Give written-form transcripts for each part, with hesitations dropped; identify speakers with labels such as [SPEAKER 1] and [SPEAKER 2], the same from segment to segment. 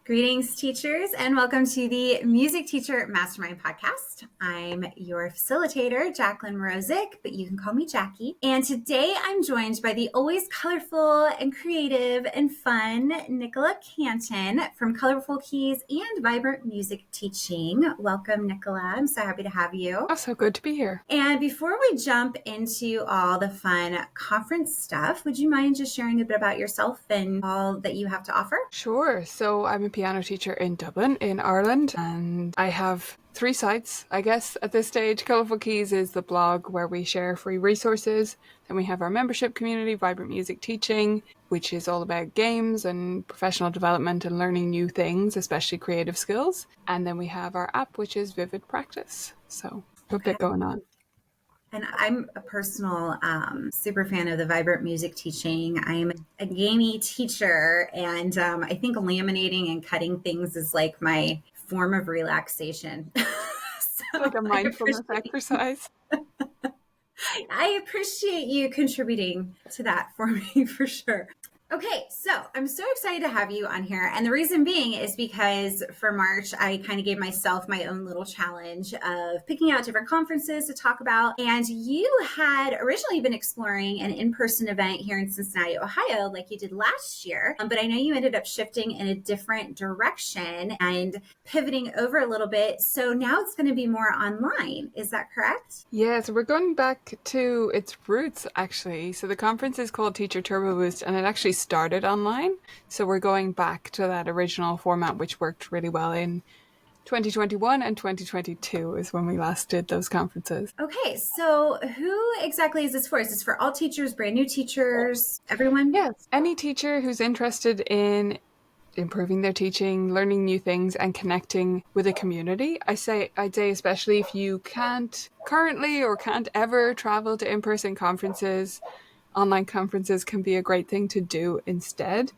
[SPEAKER 1] Greetings, teachers, and welcome to the Music Teacher Mastermind Podcast. I'm your facilitator, Jaclyn Mrozek, but you can call me Jackie. And today I'm joined by the always colorful and creative and fun Nicola Canton from Colorful Keys and Vibrant Music Teaching. Welcome, Nicola. I'm so happy to have you.
[SPEAKER 2] Oh, so good to be here.
[SPEAKER 1] And before we jump into all the fun conference stuff, would you mind just sharing a bit about yourself and all that you have to offer?
[SPEAKER 2] Sure. So I'm a piano teacher in Dublin, in Ireland, and I have 3 sites, I guess, at this stage. Colorful Keys is the blog where we share free resources. Then we have our membership community, Vibrant Music Teaching, which is all about games and professional development and learning new things, especially creative skills. And then we have our app, which is Vivid Practice. So a bit going on.
[SPEAKER 1] And I'm a personal super fan of the Vibrant Music Teaching. I'm a gamey teacher, and I think laminating and cutting things is like my form of relaxation.
[SPEAKER 2] So like a mindfulness exercise.
[SPEAKER 1] I appreciate you contributing to that for me for sure. Okay, so I'm so excited to have you on here. And the reason being is because for March, I kind of gave myself my own little challenge of picking out different conferences to talk about. And you had originally been exploring an in-person event here in Cincinnati, Ohio, like you did last year. But I know you ended up shifting in a different direction and pivoting over a little bit. So now it's going to be more online. Is that correct?
[SPEAKER 2] Yeah, so we're going back to its roots, actually. So the conference is called Teacher Turboboost, and it actually started online. So we're going back to that original format, which worked really well in 2021 and 2022 is when we last did those conferences.
[SPEAKER 1] Okay, so who exactly is this for? Is this for all teachers, brand new teachers, everyone?
[SPEAKER 2] Yes, any teacher who's interested in improving their teaching, learning new things, and connecting with a community. I'd say especially if you can't currently or can't ever travel to in-person conferences, online conferences can be a great thing to do instead.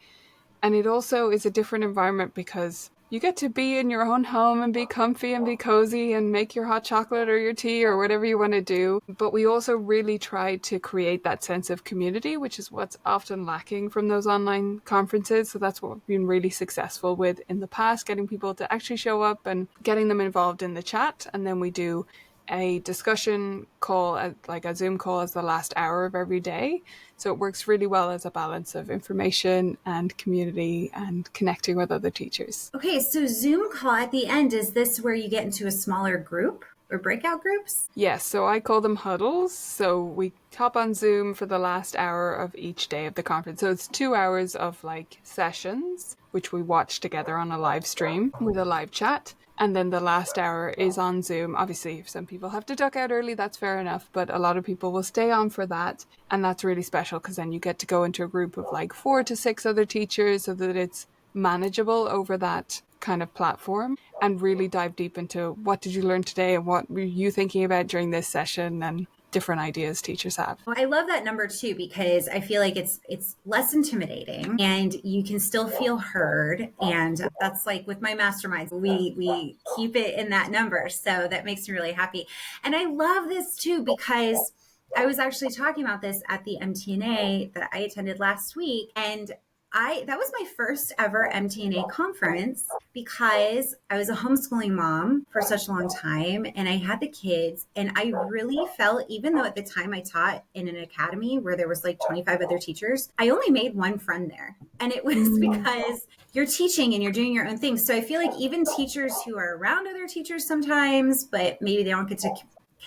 [SPEAKER 2] And it also is a different environment because you get to be in your own home and be comfy and be cozy and make your hot chocolate or your tea or whatever you want to do. But we also really try to create that sense of community, which is what's often lacking from those online conferences. So that's what we've been really successful with in the past, getting people to actually show up and getting them involved in the chat. And then we do a discussion call, like a Zoom call, as the last hour of every day. So it works really well as a balance of information and community and connecting with other teachers.
[SPEAKER 1] Okay, so Zoom call at the end, is this where you get into a smaller group or breakout groups?
[SPEAKER 2] Yes, so I call them huddles. So we hop on Zoom for the last hour of each day of the conference. So it's 2 hours of like sessions, which we watch together on a live stream with a live chat. And then the last hour is on Zoom. Obviously, if some people have to duck out early, that's fair enough. But a lot of people will stay on for that. And that's really special because then you get to go into a group of like 4 to 6 other teachers so that it's manageable over that kind of platform and really dive deep into what did you learn today and what were you thinking about during this session and different ideas teachers have.
[SPEAKER 1] Well, I love that number too, because I feel like it's less intimidating and you can still feel heard. And that's like with my masterminds, we keep it in that number. So that makes me really happy. And I love this too, because I was actually talking about this at the MTNA that I attended last week. And that was my first ever MTNA conference because I was a homeschooling mom for such a long time and I had the kids, and I really felt, even though at the time I taught in an academy where there was like 25 other teachers, I only made one friend there. And it was because you're teaching and you're doing your own thing. So I feel like even teachers who are around other teachers sometimes, but maybe they don't get to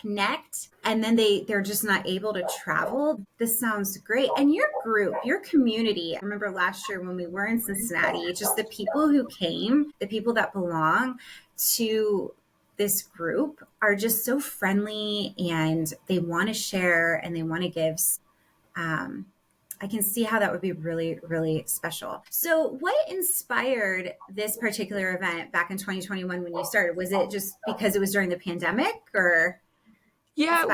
[SPEAKER 1] connect and then they're just not able to travel. This sounds great. And your group, your community, I remember last year when we were in Cincinnati, just the people who came, the people that belong to this group are just so friendly and they want to share and they want to give. I can see how that would be really, really special. So what inspired this particular event back in 2021 when you started? Was it just because it was during the pandemic or?
[SPEAKER 2] Yeah,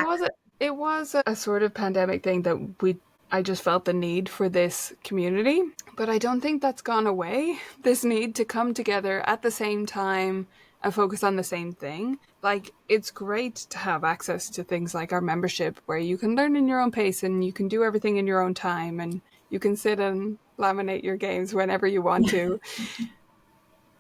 [SPEAKER 2] it was a sort of pandemic thing that I just felt the need for this community, but I don't think that's gone away. This need to come together at the same time and focus on the same thing. Like, it's great to have access to things like our membership where you can learn in your own pace and you can do everything in your own time and you can sit and laminate your games whenever you want to.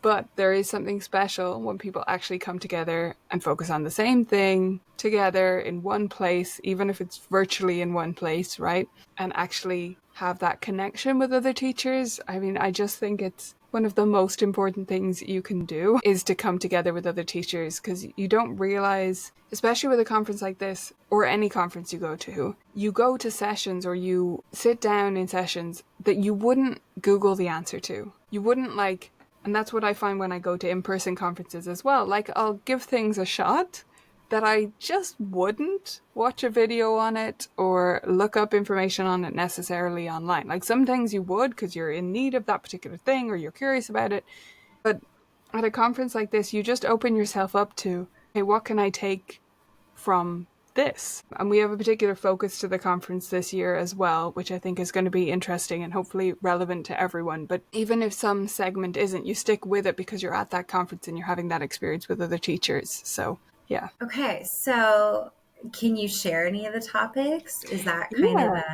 [SPEAKER 2] But there is something special when people actually come together and focus on the same thing together in one place, even if it's virtually in one place, right? And actually have that connection with other teachers. I mean, I just think it's one of the most important things you can do is to come together with other teachers, because you don't realize, especially with a conference like this or any conference you go to sessions or you sit down in sessions that you wouldn't Google the answer to. You wouldn't and that's what I find when I go to in-person conferences as well. Like, I'll give things a shot that I just wouldn't watch a video on it or look up information on it necessarily online. Like, some things you would because you're in need of that particular thing or you're curious about it. But at a conference like this, you just open yourself up to, hey, what can I take from this? And we have a particular focus to the conference this year as well, which I think is going to be interesting and hopefully relevant to everyone. But even if some segment isn't, you stick with it because you're at that conference and you're having that experience with other teachers. So yeah.
[SPEAKER 1] Okay, so can you share any of the topics? Is that kind of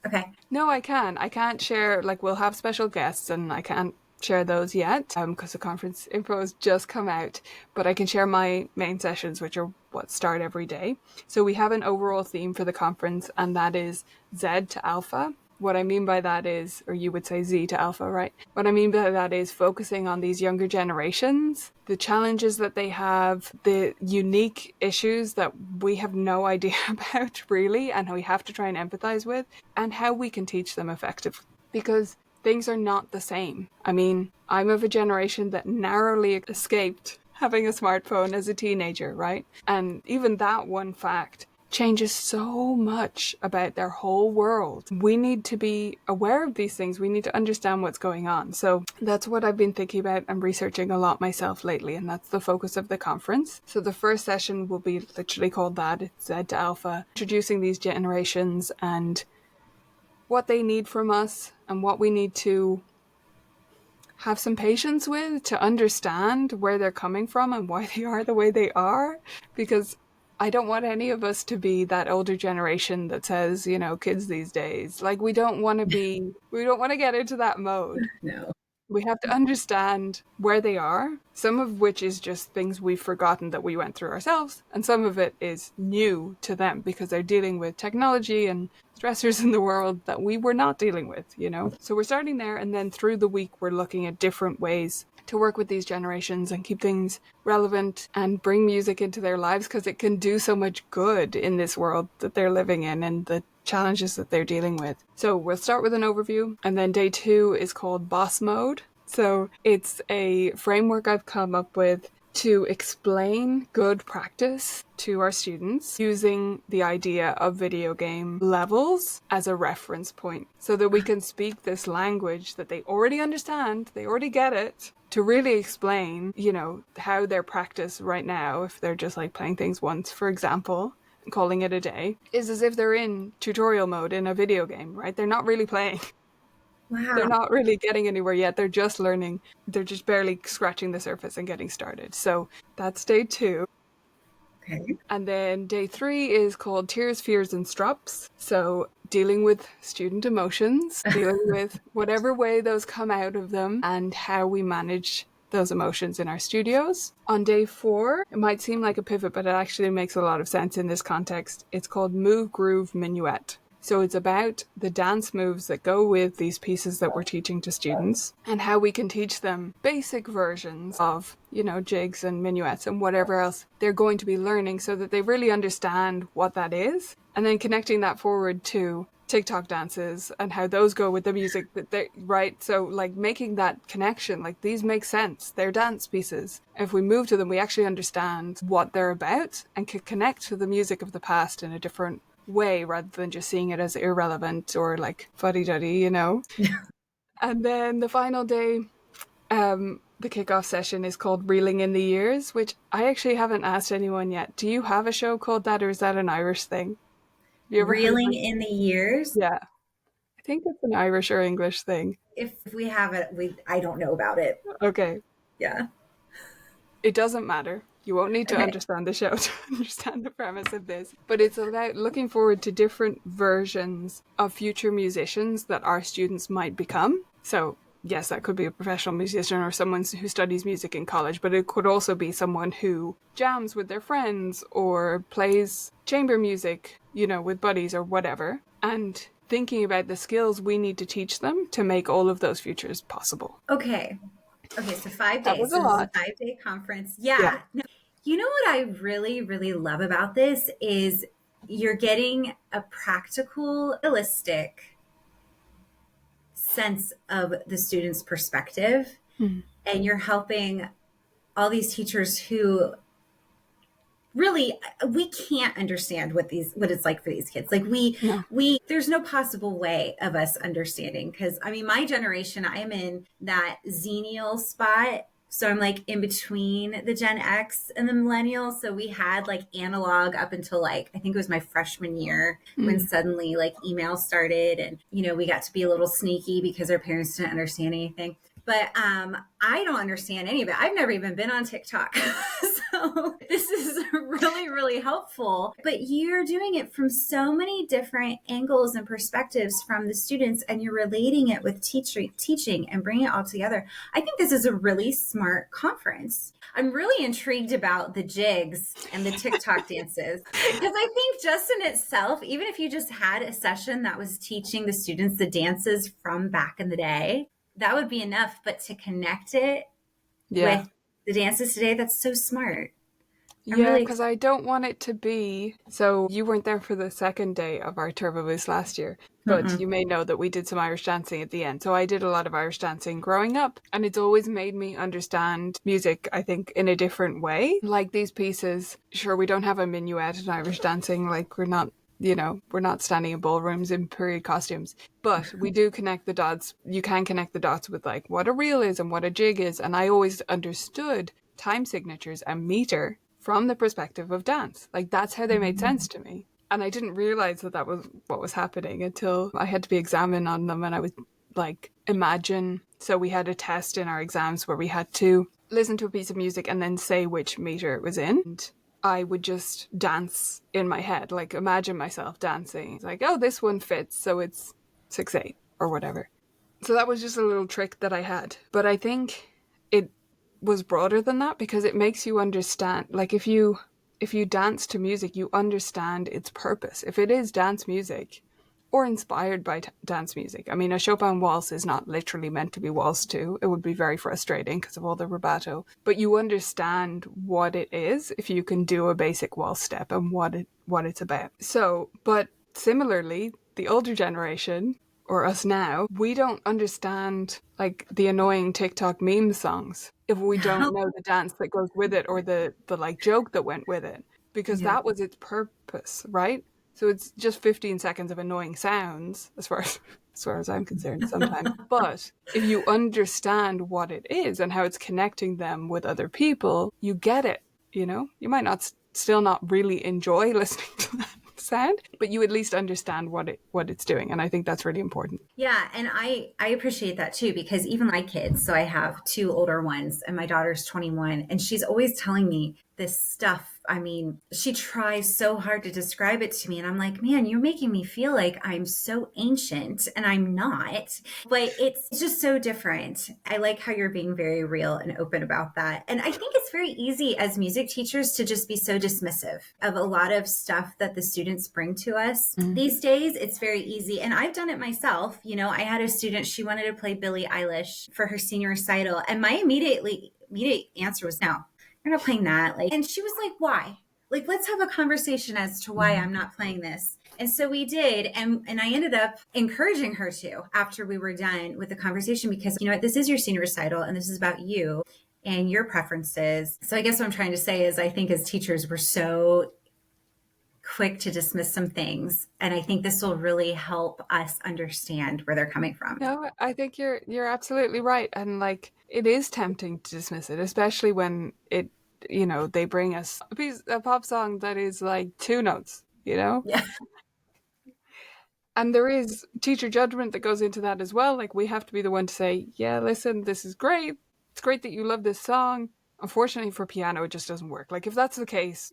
[SPEAKER 1] okay?
[SPEAKER 2] No, I can. I can't share, we'll have special guests and I can't share those yet because the conference info has just come out, but I can share my main sessions, which are what start every day. So we have an overall theme for the conference, and that is Z to Alpha. What I mean by that is, or you would say Z to Alpha, right? What I mean by that is focusing on these younger generations, the challenges that they have, the unique issues that we have no idea about really, and how we have to try and empathize with, and how we can teach them effectively. Because things are not the same. I mean, I'm of a generation that narrowly escaped having a smartphone as a teenager, right? And even that one fact changes so much about their whole world. We need to be aware of these things. We need to understand what's going on. So that's what I've been thinking about and researching a lot myself lately, and that's the focus of the conference. So the first session will be literally called that. It's Z to Alpha, introducing these generations and what they need from us and what we need to have some patience with to understand where they're coming from and why they are the way they are. Because I don't want any of us to be that older generation that says, kids these days, we don't want to get into that mode.
[SPEAKER 1] No.
[SPEAKER 2] We have to understand where they are, some of which is just things we've forgotten that we went through ourselves, and some of it is new to them because they're dealing with technology and stressors in the world that we were not dealing with, So we're starting there, and then through the week we're looking at different ways to work with these generations and keep things relevant and bring music into their lives, because it can do so much good in this world that they're living in and the challenges that they're dealing with. So we'll start with an overview, and then day 2 is called Boss Mode. So it's a framework I've come up with to explain good practice to our students using the idea of video game levels as a reference point, so that we can speak this language that they already understand, they already get it, to really explain, how their practice right now, if they're just playing things once, for example, calling it a day, is as if they're in tutorial mode in a video game, right? They're not really playing.
[SPEAKER 1] Wow.
[SPEAKER 2] They're not really getting anywhere yet. They're just learning. They're just barely scratching the surface and getting started. So that's day 2.
[SPEAKER 1] Okay.
[SPEAKER 2] And then day 3 is called Tears, Fears, and Strops. So dealing with student emotions, dealing with whatever way those come out of them, and how we manage those emotions in our studios. On day 4, it might seem like a pivot, but it actually makes a lot of sense in this context. It's called Move, Groove, Minuet. So it's about the dance moves that go with these pieces that we're teaching to students, and how we can teach them basic versions of, jigs and minuets and whatever else they're going to be learning, so that they really understand what that is, and then connecting that forward to TikTok dances and how those go with the music that they right. So making that connection, these make sense. They're dance pieces. If we move to them, we actually understand what they're about and can connect to the music of the past in a different way, rather than just seeing it as irrelevant or fuddy-duddy, And then the final day, the kickoff session is called Reeling in the Years, which I actually haven't asked anyone yet. Do you have a show called that, or is that an Irish thing? Have you ever
[SPEAKER 1] Reeling in the Years?
[SPEAKER 2] Yeah. I think it's an Irish or English thing.
[SPEAKER 1] If we have it, I don't know about it.
[SPEAKER 2] Okay.
[SPEAKER 1] Yeah.
[SPEAKER 2] It doesn't matter. You won't need to understand the show to understand the premise of this. But it's about looking forward to different versions of future musicians that our students might become. So yes, that could be a professional musician or someone who studies music in college, but it could also be someone who jams with their friends or plays chamber music, with buddies or whatever. And thinking about the skills we need to teach them to make all of those futures possible.
[SPEAKER 1] Okay, so 5
[SPEAKER 2] That
[SPEAKER 1] days.
[SPEAKER 2] was a
[SPEAKER 1] So this is a
[SPEAKER 2] lot.
[SPEAKER 1] 5-day conference.
[SPEAKER 2] Yeah.
[SPEAKER 1] Yeah. No, you know what I really, really love about this is you're getting a practical, realistic sense of the student's perspective.
[SPEAKER 2] Mm-hmm.
[SPEAKER 1] And you're helping all these teachers who really, we can't understand what it's like for these kids. Like there's no possible way of us understanding, because I mean, my generation, I am in that xennial spot. So I'm like in between the Gen X and the millennials. So we had like analog up until like, I think it was my freshman year when suddenly like email started, and, we got to be a little sneaky because our parents didn't understand anything. But I don't understand any of it. I've never even been on TikTok. So this is really, really helpful. But you're doing it from so many different angles and perspectives from the students, and you're relating it with teaching and bringing it all together. I think this is a really smart conference. I'm really intrigued about the jigs and the TikTok dances, because I think just in itself, even if you just had a session that was teaching the students the dances from back in the day, that would be enough. But to connect it with the dances today, that's so smart.
[SPEAKER 2] Yeah, because I don't want it to be... So you weren't there for the second day of our Turboboost last year, but you may know that we did some Irish dancing at the end. So I did a lot of Irish dancing growing up, and it's always made me understand music, I think, in a different way. Like these pieces, sure, we don't have a minuet in Irish dancing, like we're not standing in ballrooms in period costumes, but we do connect the dots. You can connect the dots with like what a reel is and what a jig is. And I always understood time signatures and meter from the perspective of dance. Like that's how they made sense to me. And I didn't realize that was what was happening until I had to be examined on them. And I was like, imagine. So we had a test in our exams where we had to listen to a piece of music and then say which meter it was in. And I would just dance in my head, like imagine myself dancing. It's like, oh, this one fits, so it's 6/8 or whatever. So that was just a little trick that I had. But I think it was broader than that, because it makes you understand, like if you dance to music, you understand its purpose. If it is dance music or inspired by dance music. I mean, a Chopin waltz is not literally meant to be waltzed to. It would be very frustrating because of all the rubato. But you understand what it is if you can do a basic waltz step and what it's about. So, but similarly, the older generation, or us now, we don't understand like the annoying TikTok meme songs if we don't know the dance that goes with it or the like joke that went with it, because that was its purpose, right? So it's just 15 seconds of annoying sounds, as far as I'm concerned sometimes. But if you understand what it is and how it's connecting them with other people, you get it, You might still not really enjoy listening to that sound, but you at least understand what it's doing. And I think that's really important.
[SPEAKER 1] Yeah. And I appreciate that too, because even my kids, so I have 2 older ones and my daughter's 21, and she's always telling me this stuff. I mean, she tries so hard to describe it to me, and I'm like, man, you're making me feel like I'm so ancient, and I'm not, but it's just so different. I like how you're being very real and open about that. And I think it's very easy as music teachers to just be so dismissive of a lot of stuff that the students bring to us. These days, it's very easy. And I've done it myself. I had a student, she wanted to play Billie Eilish for her senior recital. And my immediate answer was, no, you're not playing that. And she was like, why? Like, let's have a conversation as to why I'm not playing this. And so we did. And I ended up encouraging her to after we were done with the conversation, because, this is your senior recital and this is about you and your preferences. So I guess what I'm trying to say is, I think as teachers, we're so quick to dismiss some things. And I think this will really help us understand where they're coming from.
[SPEAKER 2] No, I think you're absolutely right. And like, it is tempting to dismiss it, especially when they bring us a pop song that is like 2 notes,
[SPEAKER 1] Yeah.
[SPEAKER 2] And there is teacher judgment that goes into that as well. Like, we have to be the one to say, yeah, listen, this is great. It's great that you love this song. Unfortunately for piano, it just doesn't work. Like, if that's the case,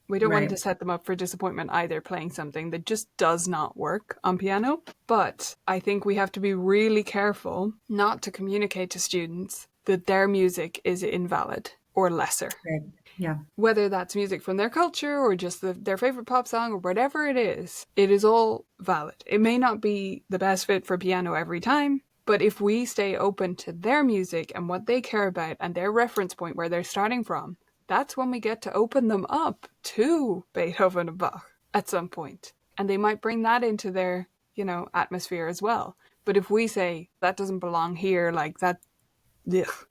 [SPEAKER 2] We don't want
[SPEAKER 1] Right.
[SPEAKER 2] to set them up for disappointment either, playing something that just does not work on piano. But I think we have to be really careful not to communicate to students that their music is invalid or lesser.
[SPEAKER 1] Right. Yeah.
[SPEAKER 2] Whether that's music from their culture or just their favorite pop song or whatever it is all valid. It may not be the best fit for piano every time, but if we stay open to their music and what they care about and their reference point where they're starting from, that's when we get to open them up to Beethoven and Bach at some point. And they might bring that into their, atmosphere as well. But if we say that doesn't belong here, like that,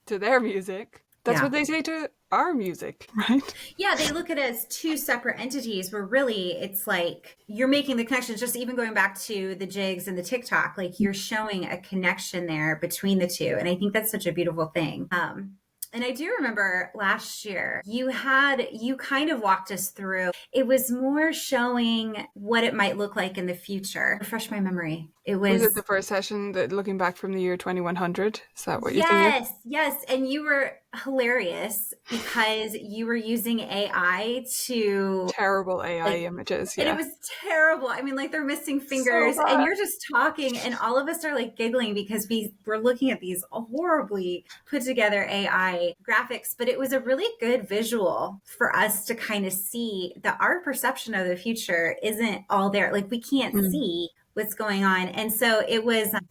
[SPEAKER 2] to their music, that's what they say to our music, right?
[SPEAKER 1] Yeah, they look at it as two separate entities where really it's like you're making the connections, just even going back to the jigs and the TikTok, like you're showing a connection there between the two. And I think that's such a beautiful thing. And I do remember last year you kind of walked us through. It was more showing what it might look like in the future. Refresh my memory.
[SPEAKER 2] Was it the first session that looking back from the year 2100? Is that what you're thinking?
[SPEAKER 1] Yes. And you were hilarious because you were using AI to
[SPEAKER 2] terrible AI images. Yeah.
[SPEAKER 1] And it was terrible. I mean, like they're missing fingers and you're just talking and all of us are like giggling because we're looking at these horribly put together AI graphics, but it was a really good visual for us to kind of see that our perception of the future isn't all there. Like we can't see what's going on. And so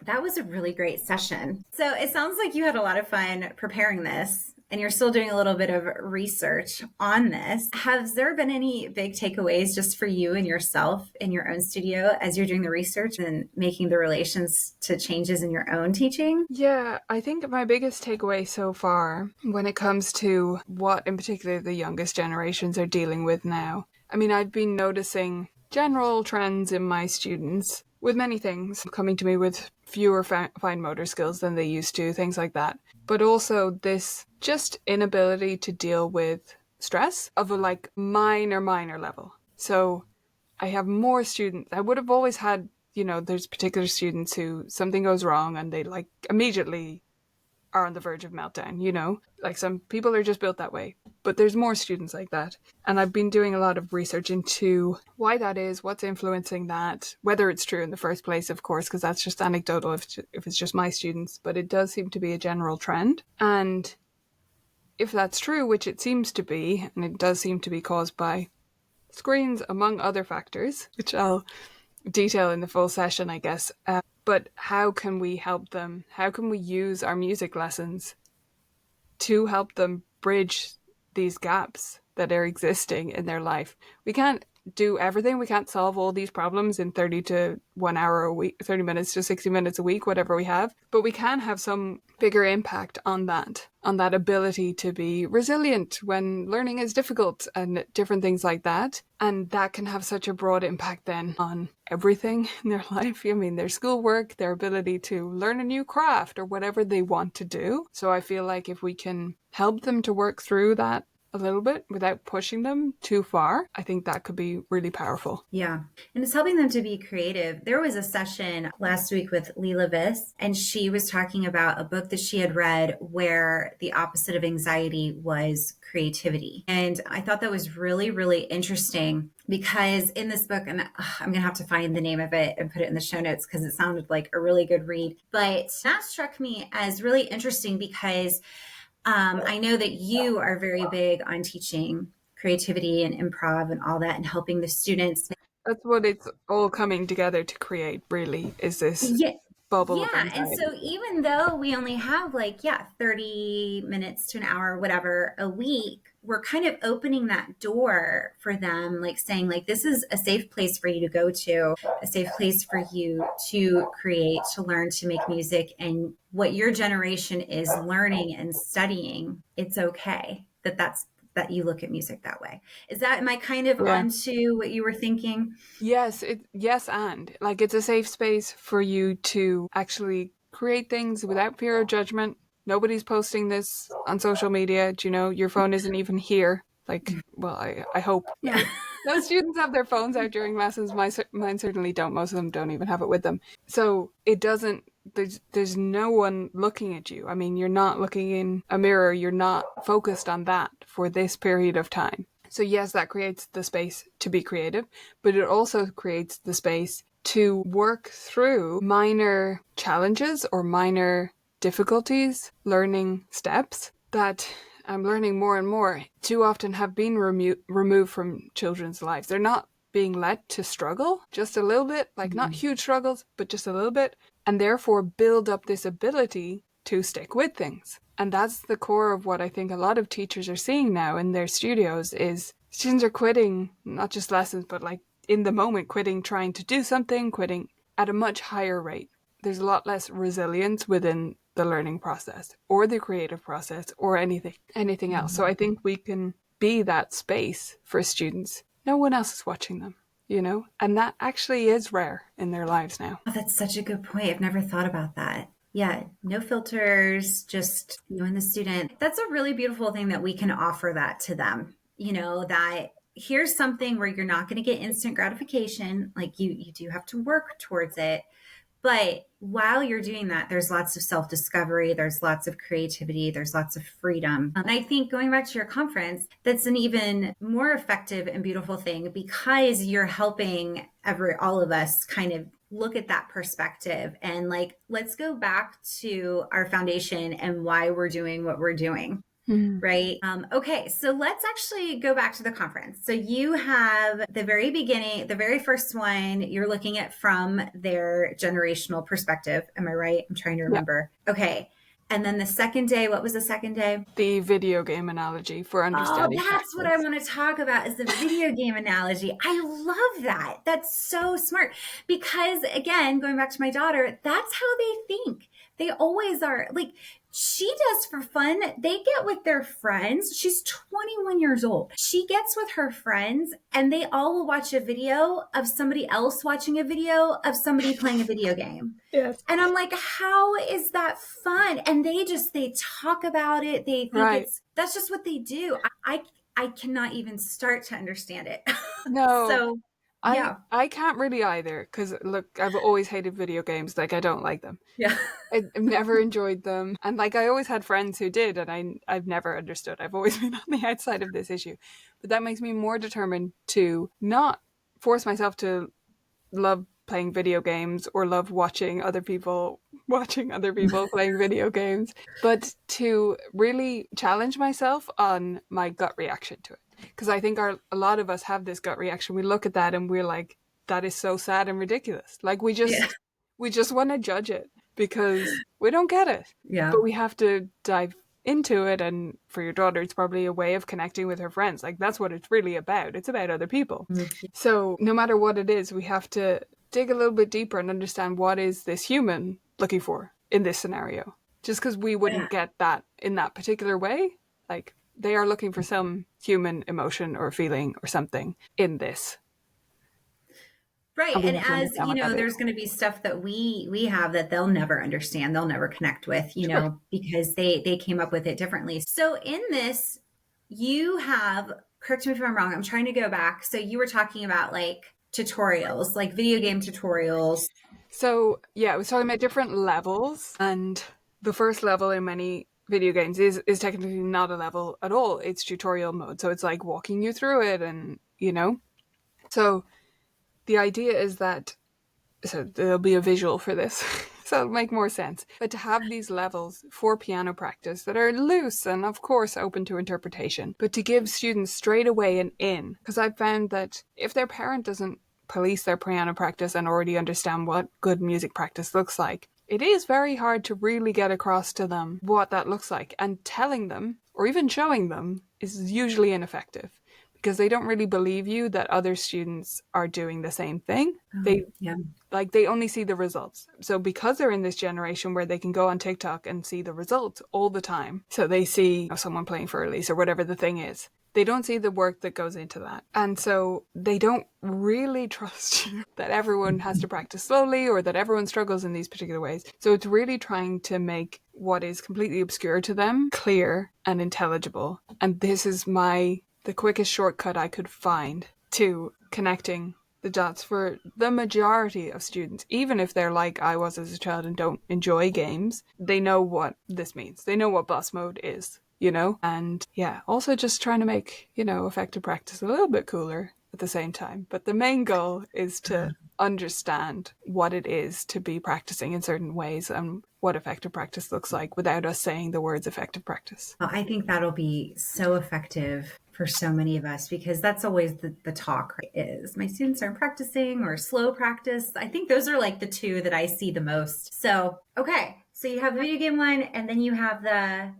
[SPEAKER 1] that was a really great session. So it sounds like you had a lot of fun preparing this and you're still doing a little bit of research on this. Has there been any big takeaways just for you and yourself in your own studio as you're doing the research and making the relations to changes in your own teaching?
[SPEAKER 2] Yeah, I think my biggest takeaway so far when it comes to what in particular the youngest generations are dealing with now, I mean, I've been noticing general trends in my students with many things, coming to me with fewer fine motor skills than they used to, things like that. But also this just inability to deal with stress of a like minor level. So I have more students. I would have always had, there's particular students who something goes wrong and they like immediately are on the verge of meltdown, like some people are just built that way, but there's more students like that. And I've been doing a lot of research into why that is, what's influencing that, whether it's true in the first place, of course, because that's just anecdotal if it's just my students, but it does seem to be a general trend. And if that's true, which it seems to be, and it does seem to be caused by screens, among other factors, which I'll detail in the full session, I guess. But how can we help them? How can we use our music lessons to help them bridge these gaps that are existing in their life? We can't do everything. We can't solve all these problems in 30 to 1 hour a week, 30 minutes to 60 minutes a week, whatever we have. But we can have some bigger impact on that ability to be resilient when learning is difficult and different things like that. And that can have such a broad impact then on everything in their life. I mean, their schoolwork, their ability to learn a new craft or whatever they want to do. So I feel like if we can help them to work through that a little bit without pushing them too far, I think that could be really powerful.
[SPEAKER 1] Yeah. And it's helping them to be creative. There was a session last week with Leela Viss, and she was talking about a book that she had read where the opposite of anxiety was creativity. And I thought that was really, really interesting because in this book, and I'm going to have to find the name of it and put it in the show notes because it sounded like a really good read. But that struck me as really interesting because I know that you are very big on teaching creativity and improv and all that and helping the students.
[SPEAKER 2] That's what it's all coming together to create, really, is this bubble of anxiety.
[SPEAKER 1] And so even though we only have 30 minutes to an hour, whatever, a week, we're kind of opening that door for them, like saying this is a safe place for you to go to, a safe place for you to create, to learn, to make music. And what your generation is learning and studying, it's okay that you look at music that way. Am I kind of onto what you were thinking?
[SPEAKER 2] Yes, and it's a safe space for you to actually create things without fear of judgment. Nobody's posting this on social media. Your phone isn't even here. I hope.
[SPEAKER 1] Yeah.
[SPEAKER 2] Those students have their phones out during lessons. Mine certainly don't. Most of them don't even have it with them. So it doesn't, there's no one looking at you. I mean, you're not looking in a mirror. You're not focused on that for this period of time. So yes, that creates the space to be creative, but it also creates the space to work through minor challenges or minor difficulties, learning steps that I'm learning more and more too often have been removed from children's lives. They're not being let to struggle just a little bit, like not huge struggles, but just a little bit, and therefore build up this ability to stick with things. And that's the core of what I think a lot of teachers are seeing now in their studios is students are quitting, not just lessons, but like in the moment, quitting trying to do something, quitting at a much higher rate. There's a lot less resilience within the learning process or the creative process or anything else. So I think we can be that space for students. No one else is watching them, and that actually is rare in their lives now.
[SPEAKER 1] Oh, that's such a good point. I've never thought about that. Yeah, no filters, just you and the student. That's a really beautiful thing that we can offer that to them, that here's something where you're not going to get instant gratification. Like you do have to work towards it. But while you're doing that, there's lots of self-discovery, there's lots of creativity, there's lots of freedom. And I think going back to your conference, that's an even more effective and beautiful thing because you're helping all of us kind of look at that perspective and like, let's go back to our foundation and why we're doing what we're doing. Right. Okay. So let's actually go back to the conference. So you have the very beginning, the very first one, you're looking at from their generational perspective. Am I right? I'm trying to remember. Yeah. Okay. And then the second day, what was the second day?
[SPEAKER 2] The video game analogy for understanding.
[SPEAKER 1] Oh, that's what I want to talk about is the video game analogy. I love that. That's so smart because again, going back to my daughter, that's how they think. They always are like, she does for fun. They get with their friends. She's 21 years old. She gets with her friends and they all will watch a video of somebody else watching a video of somebody playing a video game.
[SPEAKER 2] Yes.
[SPEAKER 1] And I'm like, how is that fun? And they talk about it. They think that's just what they do. I cannot even start to understand it.
[SPEAKER 2] No.
[SPEAKER 1] So
[SPEAKER 2] I can't really either because look, I've always hated video games. Like I don't like them.
[SPEAKER 1] Yeah.
[SPEAKER 2] I've never enjoyed them. And like I always had friends who did and I've never understood. I've always been on the outside of this issue. But that makes me more determined to not force myself to love playing video games or love watching other people playing video games, but to really challenge myself on my gut reaction to it. Because I think a lot of us have this gut reaction. We look at that and we're like, that is so sad and ridiculous. Like we just want to judge it because we don't get it.
[SPEAKER 1] Yeah.
[SPEAKER 2] But we have to dive into it. And for your daughter, it's probably a way of connecting with her friends. Like that's what it's really about. It's about other people. Mm-hmm. So no matter what it is, we have to dig a little bit deeper and understand what is this human looking for in this scenario. Just because we wouldn't get that in that particular way, like they are looking for some human emotion or feeling or something in this.
[SPEAKER 1] Right. And as there's going to be stuff that we have that they'll never understand, they'll never connect with, know, because they came up with it differently. So in this, you have, correct me if I'm wrong, I'm trying to go back. So you were talking about like tutorials, like video game tutorials.
[SPEAKER 2] So I was talking about different levels, and the first level in many video games is technically not a level at all. It's tutorial mode. So it's like walking you through it and, So the idea is that, so there'll be a visual for this, so it'll make more sense. But to have these levels for piano practice that are loose and of course open to interpretation, but to give students straight away an in. Because I've found that if their parent doesn't police their piano practice and already understand what good music practice looks like, it is very hard to really get across to them what that looks like. And telling them, or even showing them, is usually ineffective because they don't really believe you that other students are doing the same thing. They only see the results. So because they're in this generation where they can go on TikTok and see the results all the time, so they see someone playing for Elise or whatever the thing is, they don't see the work that goes into that. And so they don't really trust you that everyone has to practice slowly or that everyone struggles in these particular ways. So it's really trying to make what is completely obscure to them clear and intelligible. And this is the quickest shortcut I could find to connecting the dots for the majority of students. Even if they're like I was as a child and don't enjoy games, they know what this means. They know what boss mode is. and also just trying to make, effective practice a little bit cooler at the same time. But the main goal is to understand what it is to be practicing in certain ways and what effective practice looks like without us saying the words effective practice.
[SPEAKER 1] Well, I think that'll be so effective for so many of us, because that's always the talk, right? Is my students aren't practicing or slow practice. I think those are like the two that I see the most. So, okay. So you have the video game one, and then you have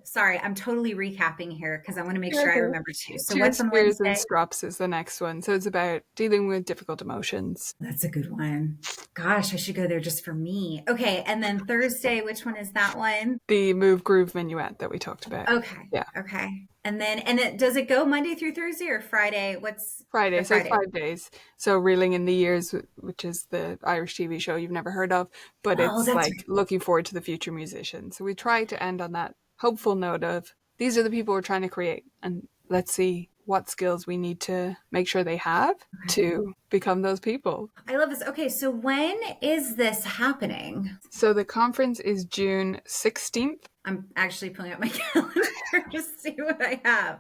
[SPEAKER 1] sorry, I'm totally recapping here because I want to make sure I remember too. So
[SPEAKER 2] Tears,
[SPEAKER 1] what's on
[SPEAKER 2] Fears, and
[SPEAKER 1] Wednesday?
[SPEAKER 2] Strops is the next one. So it's about dealing with difficult emotions.
[SPEAKER 1] That's a good one. Gosh, I should go there just for me. Okay. And then Thursday, which one is that one?
[SPEAKER 2] The Move Groove Minuet that we talked about.
[SPEAKER 1] Okay.
[SPEAKER 2] Yeah.
[SPEAKER 1] Okay. And then, does it go Monday through Thursday or Friday? What's
[SPEAKER 2] Friday? So
[SPEAKER 1] Friday?
[SPEAKER 2] it's 5 days. So Reeling in the Years, which is the Irish TV show you've never heard of, but it's like
[SPEAKER 1] right.
[SPEAKER 2] looking forward to the future musician. So we try to end on that hopeful note of these are the people we're trying to create, and let's see what skills we need to make sure they have to become those people.
[SPEAKER 1] I love this. Okay, so when is this happening?
[SPEAKER 2] So the conference is June 16th.
[SPEAKER 1] I'm actually pulling up my calendar to see what I have.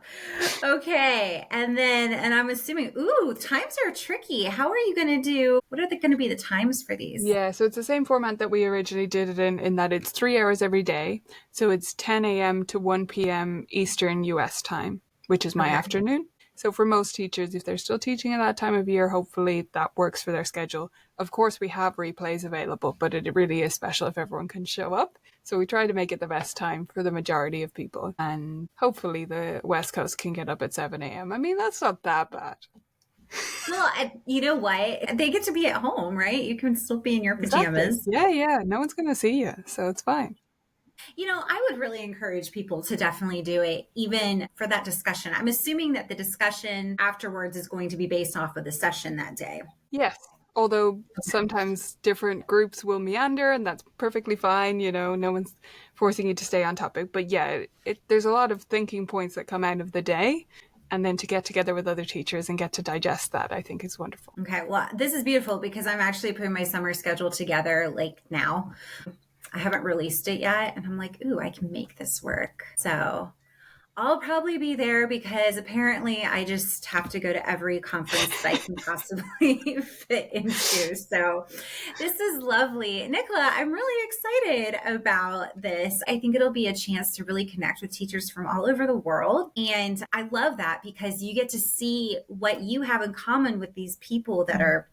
[SPEAKER 1] Okay, and I'm assuming, times are tricky. How are you going to what are going to be the times for these?
[SPEAKER 2] Yeah, so it's the same format that we originally did it in that it's 3 hours every day. So it's 10 a.m. to 1 p.m. Eastern US time, which is my afternoon. So for most teachers, if they're still teaching at that time of year, hopefully that works for their schedule. Of course, we have replays available, but it really is special if everyone can show up. So we try to make it the best time for the majority of people. And hopefully the West Coast can get up at 7 a.m. I mean, that's not that bad.
[SPEAKER 1] Well, you know what? They get to be at home, right? You can still be in your pajamas.
[SPEAKER 2] Exactly. Yeah. No one's going to see you. So it's fine.
[SPEAKER 1] I would really encourage people to definitely do it, even for that discussion. I'm assuming that the discussion afterwards is going to be based off of the session that day.
[SPEAKER 2] Yes. Although sometimes different groups will meander, and that's perfectly fine. No one's forcing you to stay on topic. But yeah, there's a lot of thinking points that come out of the day. And then to get together with other teachers and get to digest that, I think is wonderful.
[SPEAKER 1] Okay. Well, this is beautiful because I'm actually putting my summer schedule together like now. I haven't released it yet. And I'm like, I can make this work. So I'll probably be there because apparently I just have to go to every conference that I can possibly fit into. So this is lovely. Nicola, I'm really excited about this. I think it'll be a chance to really connect with teachers from all over the world. And I love that because you get to see what you have in common with these people that are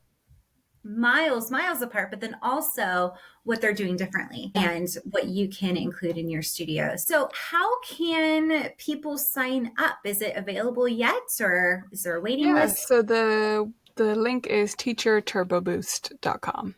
[SPEAKER 1] miles apart, but then also what they're doing differently and what you can include in your studio. So how can people sign up? Is it available yet, or is there a waiting list?
[SPEAKER 2] So the link is teacherturboboost.com.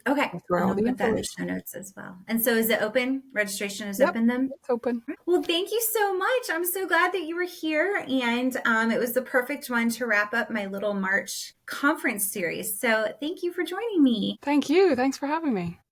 [SPEAKER 1] Okay. And I'll put that in the show notes as well. And so is it open? Registration is open then?
[SPEAKER 2] It's open.
[SPEAKER 1] Well, thank you so much. I'm so glad that you were here. And it was the perfect one to wrap up my little March conference series. So thank you for joining me.
[SPEAKER 2] Thank you. Thanks for having me.